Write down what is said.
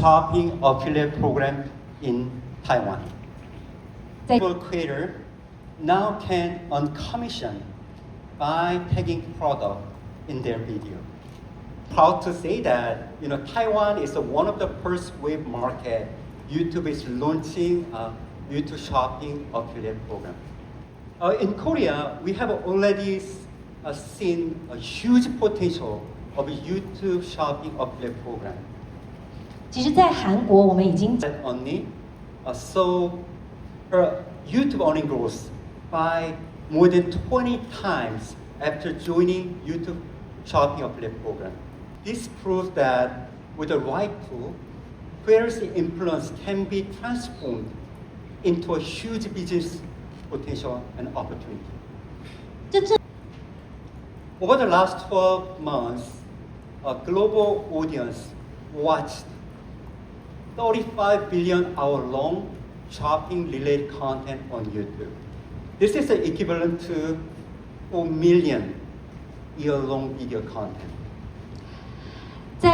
shopping affiliate program in Taiwan. Video creator now can earn commission by tagging product in their video. Proud to say that Taiwan is one of the first wave market YouTube is launching a YouTube shopping affiliate program. In Korea, we have already seen a huge potential of YouTube shopping affiliate program. 其实，在韩国我们已经 That only saw her YouTube earning growth by more than 20 times after joining YouTube shopping affiliate program. This proves that with the right tool, creators' influence can be transformed into a huge business potential and opportunity. 这正 Over the last 12 months, a global audience watched 35 billion hour-long shopping-related content on YouTube. This is equivalent to 4 million year-long video content.